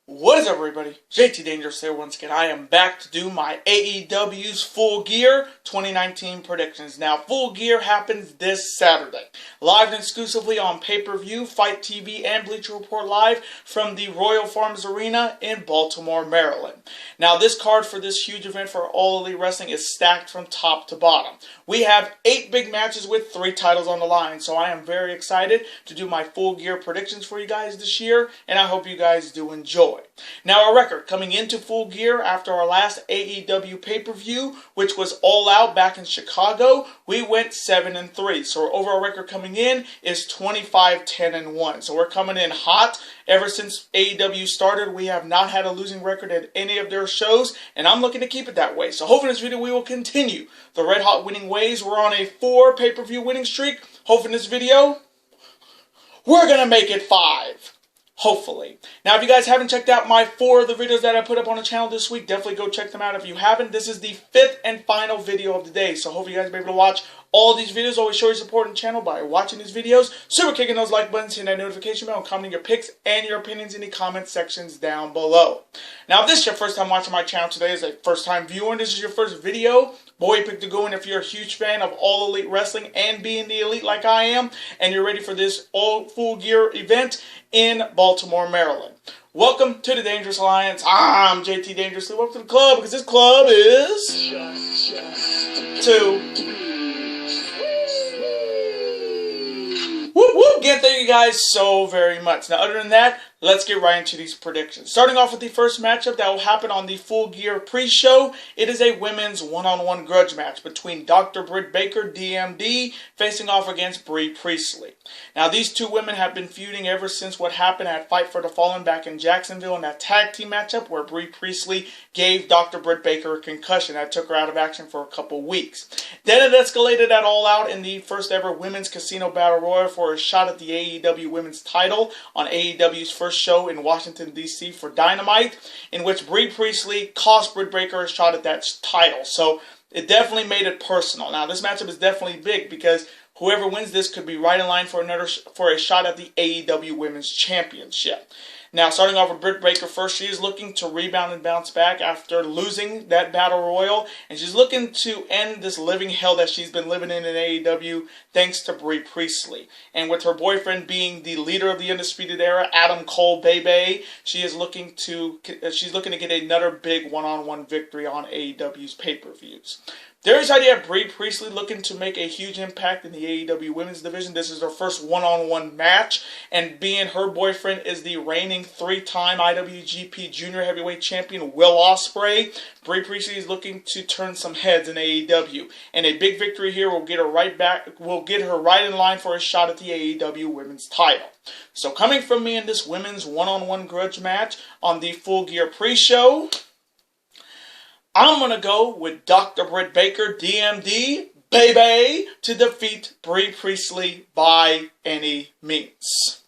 What is up, everybody? JT Dangerous here once again. I am back to do my AEW's Full Gear 2019 predictions. Now, Full Gear happens this Saturday. Live and exclusively on pay-per-view, Fight TV, and Bleacher Report Live from the Royal Farms Arena in Baltimore, Maryland. Now, this card for this huge event for All Elite Wrestling is stacked from top to bottom. We have 8 big matches with 3 titles on the line, so I am very excited to do my Full Gear predictions for you guys this year, and I hope you guys do enjoy. Now, our record coming into Full Gear after our last AEW pay-per-view, which was All Out back in Chicago, we went 7-3. So our overall record coming in is 25-10-1. So we're coming in hot. Ever since AEW started, we have not had a losing record at any of their shows, and I'm looking to keep it that way. So hopefully in this video we will continue the red hot winning ways. We're on a 4 pay-per-view winning streak. Hopefully in this video we're going to make it 5. Hopefully. Now, if you guys haven't checked out my 4 of the videos that I put up on the channel this week, definitely go check them out. If you haven't, this is the 5th and final video of the day. So hopefully you guys will be able to watch all of these videos. Always show your support in the channel by watching these videos, super kicking those like buttons, hitting that notification bell, and commenting your picks and your opinions in the comment sections down below. Now, if this is your first time watching my channel today, as a first time viewer, and this is your first video, boy, pick to go in if you're a huge fan of All Elite Wrestling and being the elite like I am, and you're ready for this all Full Gear event in Baltimore, Maryland. Welcome to the Dangerous Alliance. I'm JT Dangerously. Welcome to the club, because this club is two. Whoop whoop! Again, thank you guys so very much. Now, other than that, let's get right into these predictions. Starting off with the first matchup that will happen on the Full Gear pre-show. It is a women's one-on-one grudge match between Dr. Britt Baker, DMD, facing off against Brie Priestley. Now, these two women have been feuding ever since what happened at Fight for the Fallen back in Jacksonville in that tag team matchup where Brie Priestley gave Dr. Britt Baker a concussion that took her out of action for a couple weeks. Then it escalated at All Out in the first ever Women's Casino Battle Royal for a shot at the AEW Women's title on AEW's first show in Washington, D.C. for Dynamite, in which Brie Priestley cost Britt Baker a shot at that title. So it definitely made it personal. Now, this matchup is definitely big because whoever wins this could be right in line for a shot at the AEW Women's Championship. Now, starting off with Britt Baker first, she is looking to rebound and bounce back after losing that Battle Royal, and she's looking to end this living hell that she's been living in AEW thanks to Brie Priestley. And with her boyfriend being the leader of the Undisputed Era, Adam Cole Bebe, she is looking to get another big one-on-one victory on AEW's pay-per-views. There is the idea of Brie Priestley looking to make a huge impact in the AEW Women's Division. This is her first one-on-one match, and being her boyfriend is the reigning 3-time IWGP Junior Heavyweight Champion Will Ospreay. Brie Priestley is looking to turn some heads in AEW, and a big victory here will get her right in line for a shot at the AEW Women's title. So coming from me in this women's one-on-one grudge match on the Full Gear pre-show, I'm going to go with Dr. Britt Baker, DMD, baby, to defeat Brie Priestley by any means.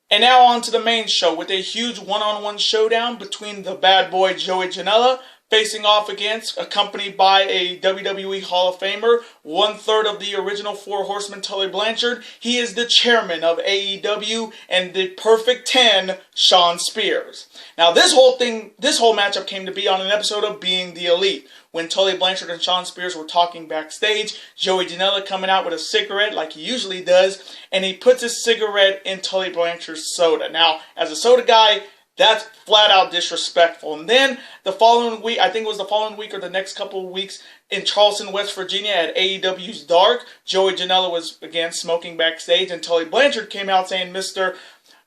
And now on to the main show with a huge one-on-one showdown between the bad boy Joey Janela facing off against, accompanied by a WWE Hall of Famer, 1/3 of the original 4 Horsemen, Tully Blanchard. He is the chairman of AEW and the Perfect 10, Shawn Spears. Now, this whole matchup came to be on an episode of Being the Elite, when Tully Blanchard and Shawn Spears were talking backstage. Joey Janela coming out with a cigarette like he usually does, and he puts his cigarette in Tully Blanchard's soda. Now, as a soda guy, that's flat out disrespectful. And then the following week, I think it was the following week or the next couple of weeks, in Charleston, West Virginia at AEW's Dark, Joey Janela was again smoking backstage, and Tully Blanchard came out saying, Mr.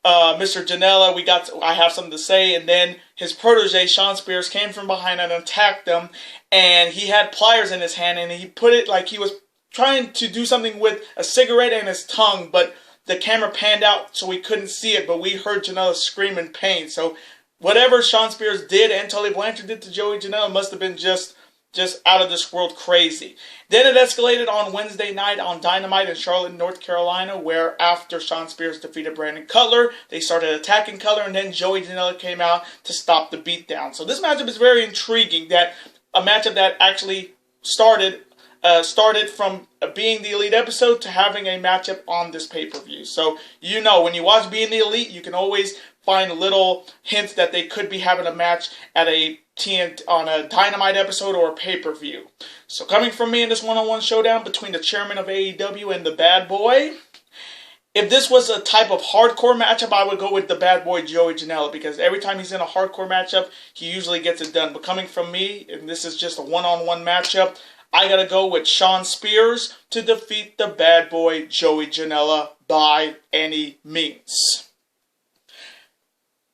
Janela, I have something to say. And then his protege, Shawn Spears, came from behind and attacked him, and he had pliers in his hand, and he put it like he was trying to do something with a cigarette in his tongue, but the camera panned out so we couldn't see it, but we heard Janela scream in pain. So whatever Shawn Spears did and Tully Blanchard did to Joey Janela must have been just out of this world crazy. Then it escalated on Wednesday night on Dynamite in Charlotte, North Carolina, where after Shawn Spears defeated Brandon Cutler, they started attacking Cutler, and then Joey Janela came out to stop the beatdown. So this matchup is very intriguing, that a matchup that actually started started from Being the Elite episode to having a matchup on this pay-per-view. So, you know, when you watch Being the Elite, you can always find little hints that they could be having a match at on a Dynamite episode or a pay-per-view. So coming from me in this one-on-one showdown between the chairman of AEW and the bad boy, if this was a type of hardcore matchup, I would go with the bad boy Joey Janela, because every time he's in a hardcore matchup, he usually gets it done. But coming from me, and this is just a one-on-one matchup, I gotta go with Shawn Spears to defeat the bad boy Joey Janela by any means.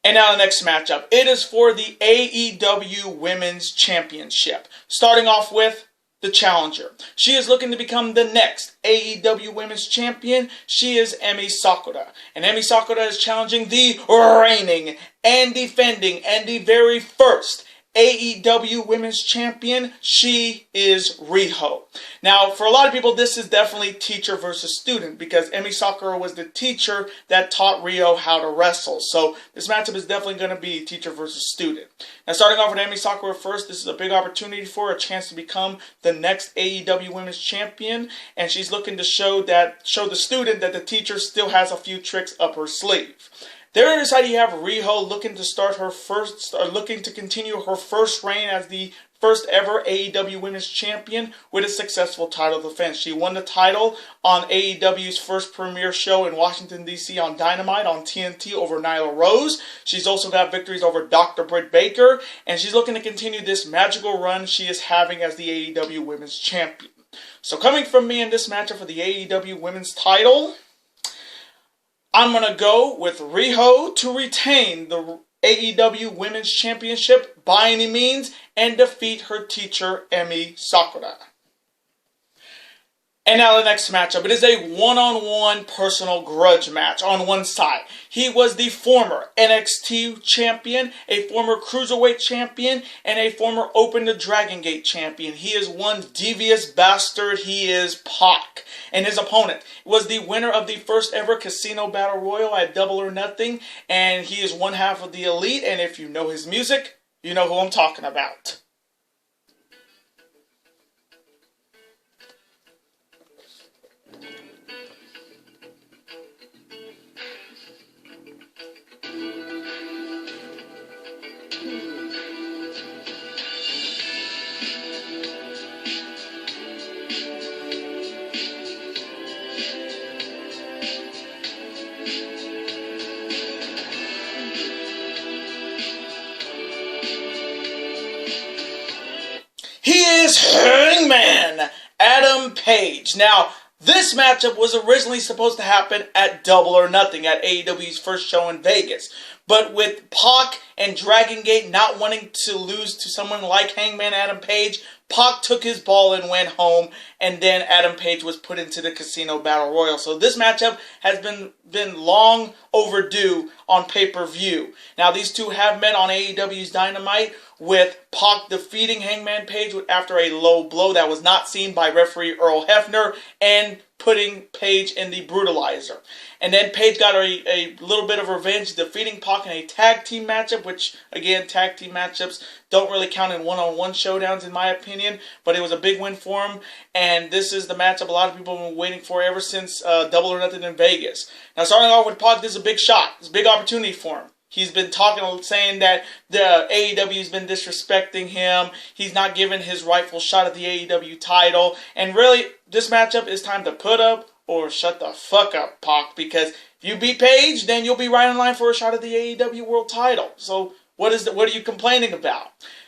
And now the next matchup. It is for the AEW Women's Championship. Starting off with the challenger. She is looking to become the next AEW Women's Champion. She is Emi Sakura. And Emi Sakura is challenging the reigning and defending and the very first AEW Women's Champion. She is Riho. Now, for a lot of people, this is definitely teacher versus student, because Emi Sakura was the teacher that taught Riho how to wrestle. So this matchup is definitely going to be teacher versus student. Now, starting off with Emi Sakura first, this is a big opportunity for her, a chance to become the next AEW Women's Champion, and she's looking to show the student that the teacher still has a few tricks up her sleeve. There is how you have Riho looking to continue her first reign as the first ever AEW Women's Champion with a successful title defense. She won the title on AEW's first premiere show in Washington, D.C. on Dynamite on TNT over Nyla Rose. She's also got victories over Dr. Britt Baker, and she's looking to continue this magical run she is having as the AEW Women's Champion. So coming from me in this matchup for the AEW Women's title, I'm going to go with Riho to retain the AEW Women's Championship by any means and defeat her teacher, Emi Sakura. And now the next matchup. It is a one-on-one personal grudge match on one side. He was the former NXT champion, a former Cruiserweight champion, and a former Open to Dragon Gate champion. He is one devious bastard. He is Pac. And his opponent was the winner of the first ever Casino Battle Royal at Double or Nothing. And he is one half of the Elite. And if you know his music, you know who I'm talking about. He is Hangman Adam Page. Now, this matchup was originally supposed to happen at Double or Nothing at AEW's first show in Vegas. But with Pac and Dragon Gate not wanting to lose to someone like Hangman Adam Page, Pac took his ball and went home, and then Adam Page was put into the Casino Battle Royal. So this matchup has been long overdue on pay-per-view. Now, these two have met on AEW's Dynamite, with Pac defeating Hangman Page after a low blow that was not seen by referee Earl Hebner and putting Page in the Brutalizer. And then Page got a little bit of revenge, defeating Pac in a tag team matchup, which, again, tag team matchups don't really count in one-on-one showdowns, in my opinion, but it was a big win for him, and this is the matchup a lot of people have been waiting for ever since Double or Nothing in Vegas. Now, starting off with Pac, this is a big shot. It's a big opportunity for him. He's been saying that the AEW's been disrespecting him. He's not given his rightful shot at the AEW title. And really, this matchup is time to put up or shut the fuck up, Pac. Because if you beat Page, then you'll be right in line for a shot at the AEW World title. So what are you complaining about?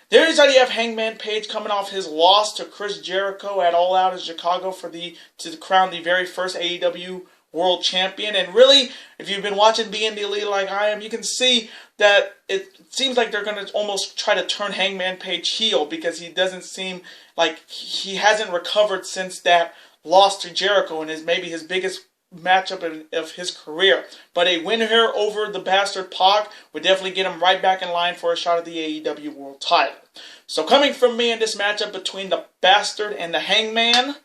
There is how you have Hangman Page coming off his loss to Chris Jericho at All Out in Chicago to crown the very first AEW World Champion. And really, if you've been watching Being the Elite like I am, you can see that it seems like they're going to almost try to turn Hangman Page heel, because he doesn't seem like he hasn't recovered since that loss to Jericho, and is maybe his biggest matchup of his career. But a win here over the bastard Pac would definitely get him right back in line for a shot at the AEW World title. So coming from me in this matchup between the bastard and the Hangman,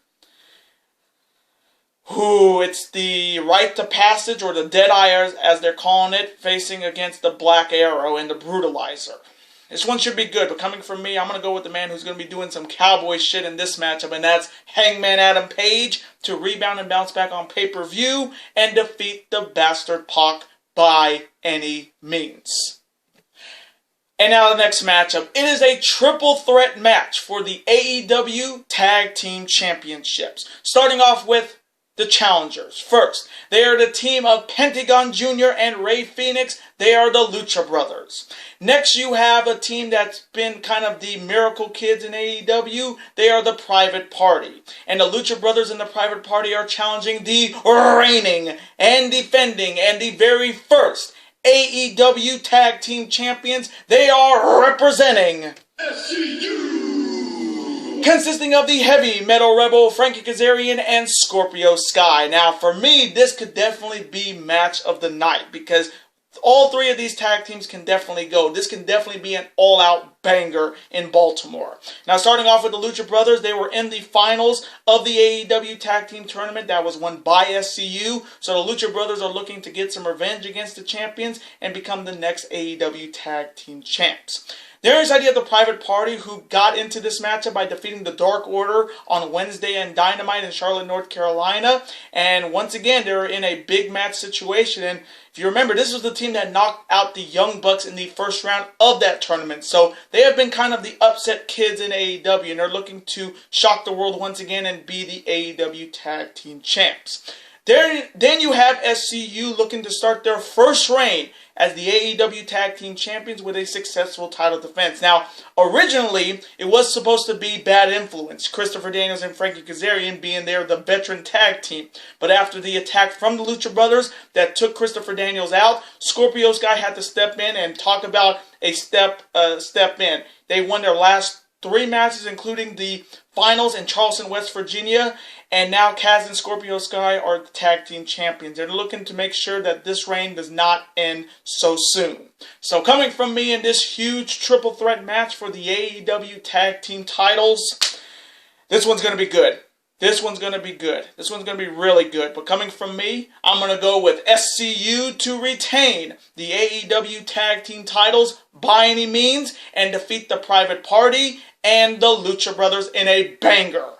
it's the Right to Passage, or the Deadeye as they're calling it, facing against the Black Arrow and the Brutalizer. This one should be good, but coming from me, I'm going to go with the man who's going to be doing some cowboy shit in this matchup, and that's Hangman Adam Page to rebound and bounce back on pay-per-view and defeat the bastard Pac by any means. And now the next matchup. It is a triple threat match for the AEW Tag Team Championships. Starting off with the challengers. First, they are the team of Pentagon Jr. and Rey Fenix. They are the Lucha Brothers. Next, you have a team that's been kind of the Miracle Kids in AEW. They are the Private Party. And the Lucha Brothers and the Private Party are challenging the reigning and defending and the very first AEW Tag Team Champions. They are representing SCU, consisting of the Heavy Metal Rebel, Frankie Kazarian, and Scorpio Sky. Now, for me, this could definitely be match of the night because all three of these tag teams can definitely go. This can definitely be an all-out banger in Baltimore. Now, starting off with the Lucha Brothers, they were in the finals of the AEW Tag Team Tournament that was won by SCU. So the Lucha Brothers are looking to get some revenge against the champions and become the next AEW Tag Team Champs. There is idea of the Private Party, who got into this matchup by defeating the Dark Order on Wednesday and Dynamite in Charlotte, North Carolina. And once again, they're in a big match situation. And if you remember, this was the team that knocked out the Young Bucks in the first round of that tournament. So they have been kind of the upset kids in AEW, and they're looking to shock the world once again and be the AEW Tag Team Champs. Then you have SCU looking to start their first reign as the AEW Tag Team Champions with a successful title defense. Now, originally, it was supposed to be Bad Influence, Christopher Daniels and Frankie Kazarian being there, the veteran tag team. But after the attack from the Lucha Brothers that took Christopher Daniels out, Scorpio Sky had to step in and talk about a step in. They won their last 3 matches, including the finals in Charleston, West Virginia. And now Kaz and Scorpio Sky are the tag team champions. They're looking to make sure that this reign does not end so soon. So coming from me in this huge triple threat match for the AEW tag team titles, this one's going to be good. This one's going to be good. This one's going to be really good. But coming from me, I'm going to go with SCU to retain the AEW tag team titles by any means and defeat the Private Party and the Lucha Brothers in a banger.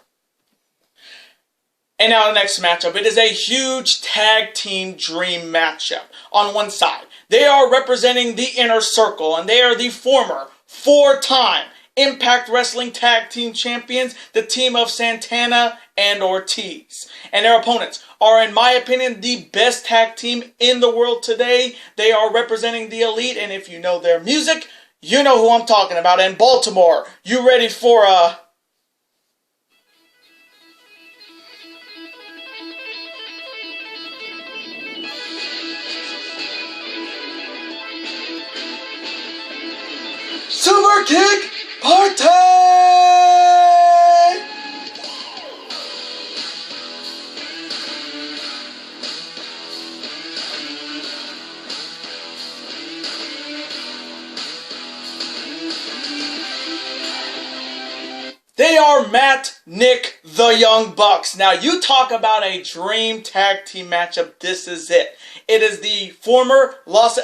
And now the next matchup. It is a huge tag team dream matchup. On one side, they are representing the Inner Circle, and they are the former 4-time Impact Wrestling Tag Team Champions, the team of Santana and Ortiz. And their opponents are, in my opinion, the best tag team in the world today. They are representing the Elite, and if you know their music, you know who I'm talking about. And Baltimore, you ready for a... Super Kick Party! They are Matt, Nick, the Young Bucks. Now, you talk about a dream tag team matchup. This is it. It is the former Los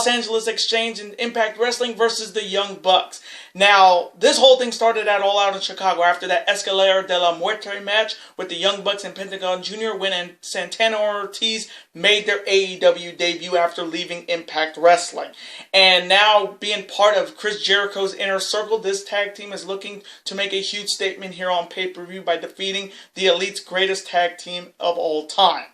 Angeles Exchange and Impact Wrestling versus the Young Bucks. Now, this whole thing started at All Out in Chicago after that Escalera de la Muerte match with the Young Bucks and Pentagon Jr. when Santana and Ortiz made their AEW debut after leaving Impact Wrestling. And now, being part of Chris Jericho's Inner Circle, this tag team is looking to make a huge statement here on pay-per-view by defeating the Elite's greatest tag team of all time.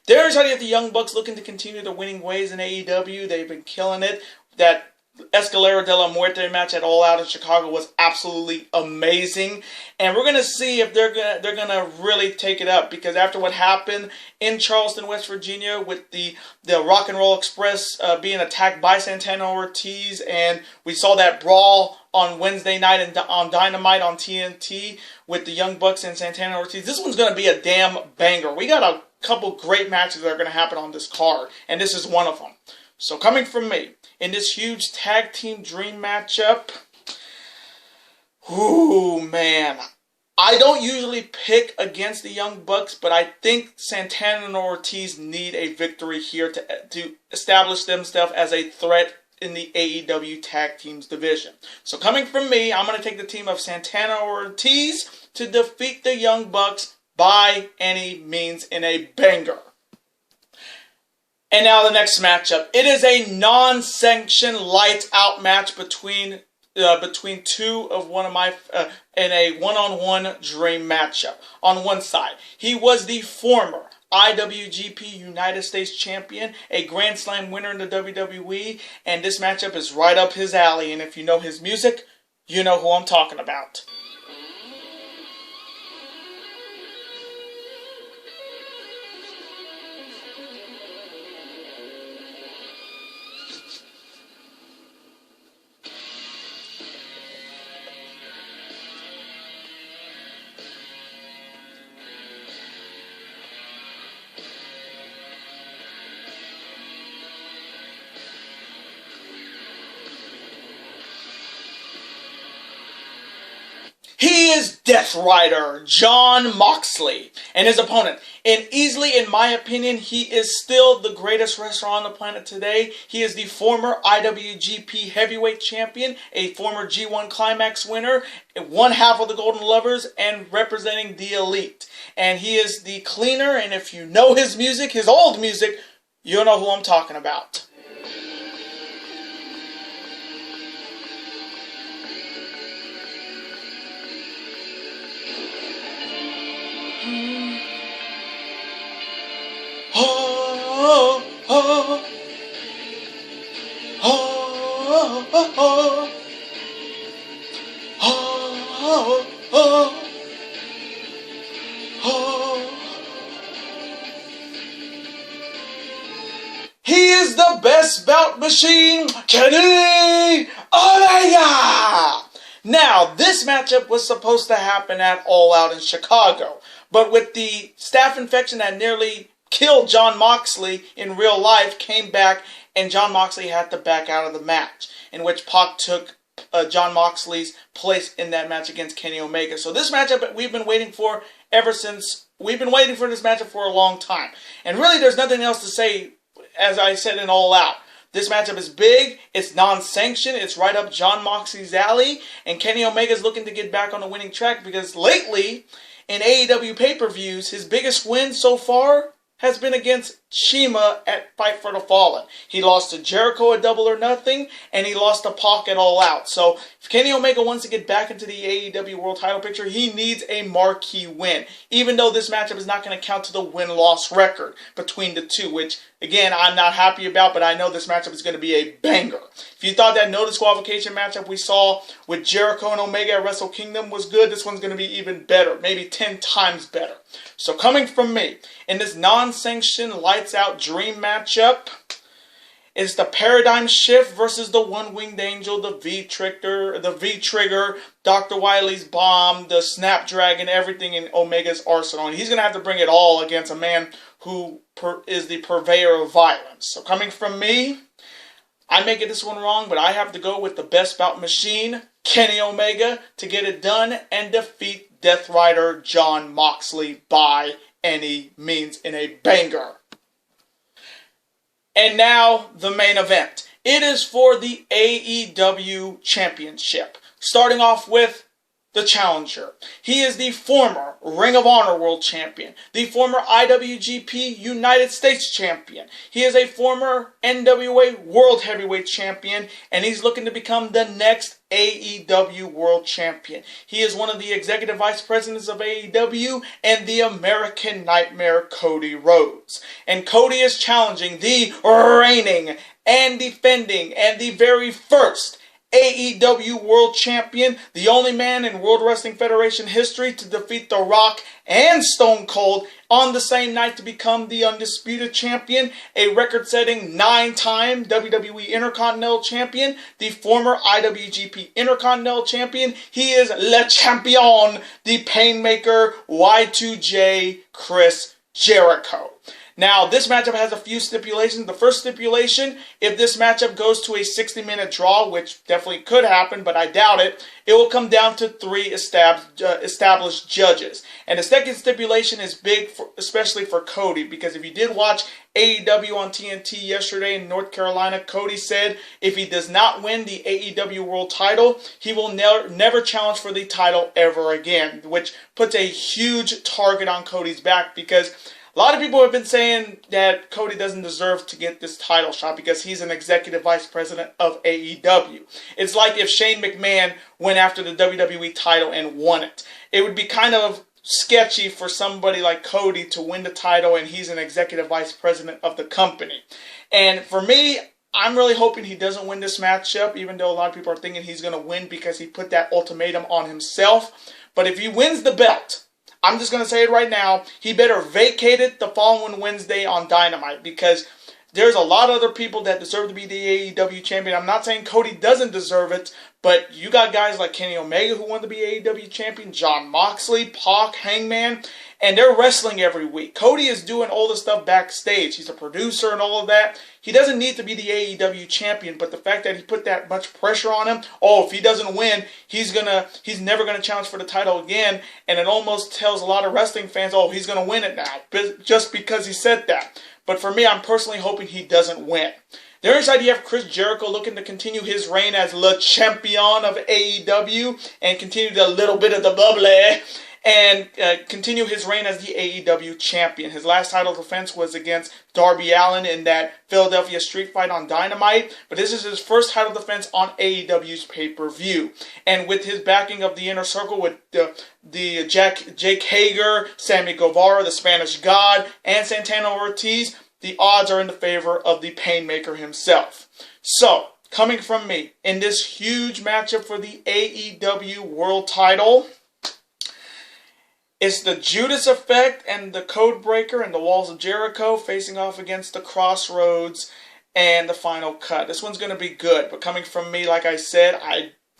There's already the Young Bucks looking to continue their winning ways in AEW. They've been killing it. That Escalera de la Muerte match at All Out in Chicago was absolutely amazing. And we're going to see if they're gonna really take it up, because after what happened in Charleston, West Virginia with the Rock and Roll Express being attacked by Santana Ortiz, and we saw that brawl on Wednesday night and on Dynamite on TNT with the Young Bucks and Santana Ortiz, this one's going to be a damn banger. We got a couple great matches that are going to happen on this card, and this is one of them. So coming from me, in this huge tag team dream matchup, ooh, man. I don't usually pick against the Young Bucks, but I think Santana and Ortiz need a victory here to establish themselves as a threat in the AEW Tag Teams division. So coming from me, I'm going to take the team of Santana Ortiz to defeat the Young Bucks by any means in a banger. And now the next matchup. It is a non-sanctioned lights-out match between two of one of my in a one-on-one dream matchup. On one side, he was the former IWGP United States Champion, a Grand Slam winner in the WWE, and this matchup is right up his alley. And if you know his music, you know who I'm talking about. He is Death Rider Jon Moxley and his opponent. And easily, in my opinion, he is still the greatest wrestler on the planet today. He is the former IWGP Heavyweight Champion, a former G1 Climax winner, one half of the Golden Lovers, and representing the Elite. And he is the cleaner, and if you know his music, his old music, you'll know who I'm talking about. He is the best bout machine, Kenny Omega! Now, this matchup was supposed to happen at All Out in Chicago, but with the staph infection that nearly killed Jon Moxley in real life came back, and Jon Moxley had to back out of the match, in which Pac took Jon Moxley's place in that match against Kenny Omega. So this matchup we've been waiting for ever since, we've been waiting for this matchup for a long time. And really there's nothing else to say, as I said in All Out. This matchup is big, it's non-sanctioned, it's right up Jon Moxley's alley, and Kenny Omega's looking to get back on the winning track because lately, in AEW pay-per-views, his biggest win so far has been against Shima at Fight for the Fallen. He lost to Jericho at Double or Nothing, and he lost to Pac at All Out. So, if Kenny Omega wants to get back into the AEW World title picture, he needs a marquee win. Even though this matchup is not going to count to the win-loss record between the two, which, again, I'm not happy about, but I know this matchup is going to be a banger. If you thought that no disqualification matchup we saw with Jericho and Omega at Wrestle Kingdom was good, this one's going to be even better, maybe 10 times better. So coming from me, in this non-sanctioned lights-out dream matchup, is the Paradigm Shift versus the One-Winged Angel, the V-Trigger, Dr. Wily's Bomb, the Snapdragon, everything in Omega's arsenal. And he's going to have to bring it all against a man who is the purveyor of violence. So coming from me, I may get this one wrong, but I have to go with the best bout machine, Kenny Omega, to get it done and defeat Death Rider Jon Moxley by any means in a banger. And now, the main event. It is for the AEW Championship. Starting off with the challenger. He is the former Ring of Honor World Champion, the former IWGP United States Champion. He is a former NWA World Heavyweight Champion, and he's looking to become the next AEW World Champion. He is one of the executive vice presidents of AEW and the American Nightmare, Cody Rhodes. And Cody is challenging the reigning and defending and the very first AEW World Champion, the only man in World Wrestling Federation history to defeat The Rock and Stone Cold on the same night to become the Undisputed Champion, a record-setting 9-time WWE Intercontinental Champion, the former IWGP Intercontinental Champion. He is Le Champion, the Painmaker, Y2J, Chris Jericho. Now, this matchup has a few stipulations. The first stipulation, if this matchup goes to a 60-minute draw, which definitely could happen, but I doubt it, it will come down to 3 established judges. And the second stipulation is big, especially for Cody, because if you did watch AEW on TNT yesterday in North Carolina, Cody said if he does not win the AEW World title, he will never challenge for the title ever again, which puts a huge target on Cody's back, because a lot of people have been saying that Cody doesn't deserve to get this title shot because he's an executive vice president of AEW. It's like if Shane McMahon went after the WWE title and won it. It would be kind of sketchy for somebody like Cody to win the title and he's an executive vice president of the company. And for me, I'm really hoping he doesn't win this matchup, even though a lot of people are thinking he's going to win because he put that ultimatum on himself. But if he wins the belt, I'm just going to say it right now, he better vacate it the following Wednesday on Dynamite, because there's a lot of other people that deserve to be the AEW champion. I'm not saying Cody doesn't deserve it, but you got guys like Kenny Omega who want to be AEW champion, Jon Moxley, Pac-Hangman, and they're wrestling every week. Cody is doing all the stuff backstage. He's a producer and all of that. He doesn't need to be the AEW champion, but the fact that he put that much pressure on him, if he doesn't win, he's never gonna challenge for the title again, and it almost tells a lot of wrestling fans, he's gonna win it now, just because he said that. But for me, I'm personally hoping he doesn't win. The other side, you have Chris Jericho looking to continue his reign as Le Champion of AEW and continue the little bit of the bubbly and continue his reign as the AEW champion. His last title defense was against Darby Allin in that Philadelphia street fight on Dynamite, but this is his first title defense on AEW's pay-per-view. And with his backing of the Inner Circle with Jake Hager, Sammy Guevara, the Spanish God, and Santana Ortiz, the odds are in the favor of the Painmaker himself. So, coming from me, in this huge matchup for the AEW World title, it's the Judas Effect and the Codebreaker and the Walls of Jericho facing off against the Crossroads and the Final Cut. This one's going to be good, but coming from me, like I said,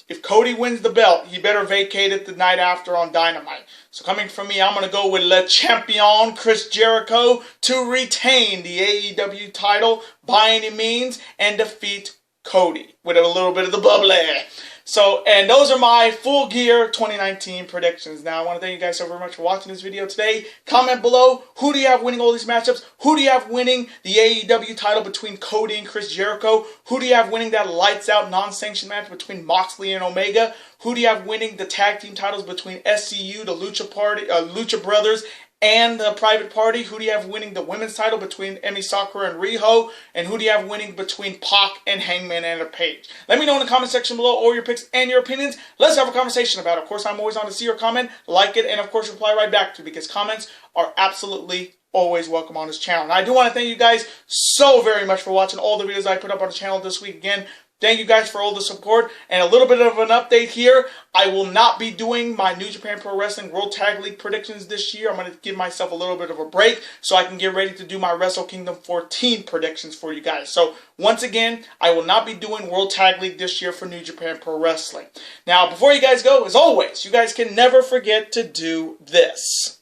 if Cody wins the belt, he better vacate it the night after on Dynamite. So coming from me, I'm going to go with Le Champion Chris Jericho to retain the AEW title by any means and defeat Cody with a little bit of the bubbly. So, and those are my Full Gear 2019 predictions. Now, I want to thank you guys so very much for watching this video today. Comment below, who do you have winning all these matchups? Who do you have winning the AEW title between Cody and Chris Jericho? Who do you have winning that lights-out non-sanctioned match between Moxley and Omega? Who do you have winning the tag team titles between SCU, the Lucha Brothers, and the Private Party? Who do you have winning the women's title between Emi Sakura and Riho? And who do you have winning between Pac and Hangman and Page? Let me know in the comment section below all your picks and your opinions. Let's have a conversation about it. Of course, I'm always on to see your comment, like it, and of course reply right back to it, because comments are absolutely always welcome on this channel. And I do want to thank you guys so very much for watching all the videos I put up on the channel this week. Again, thank you guys for all the support, and a little bit of an update here. I will not be doing my New Japan Pro Wrestling World Tag League predictions this year. I'm going to give myself a little bit of a break so I can get ready to do my Wrestle Kingdom 14 predictions for you guys. So, once again, I will not be doing World Tag League this year for New Japan Pro Wrestling. Now, before you guys go, as always, you guys can never forget to do this.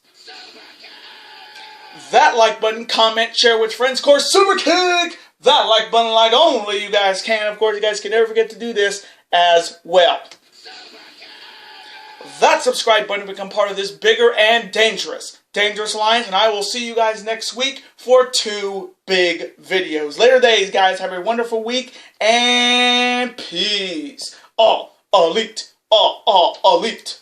That like button, comment, share with friends, of course, super kick! That like button like only you guys can. Of course, you guys can never forget to do this as well. That subscribe button to become part of this bigger and dangerous alliance. And I will see you guys next week for 2 big videos. Later days, guys. Have a wonderful week. And peace. All elite. All elite.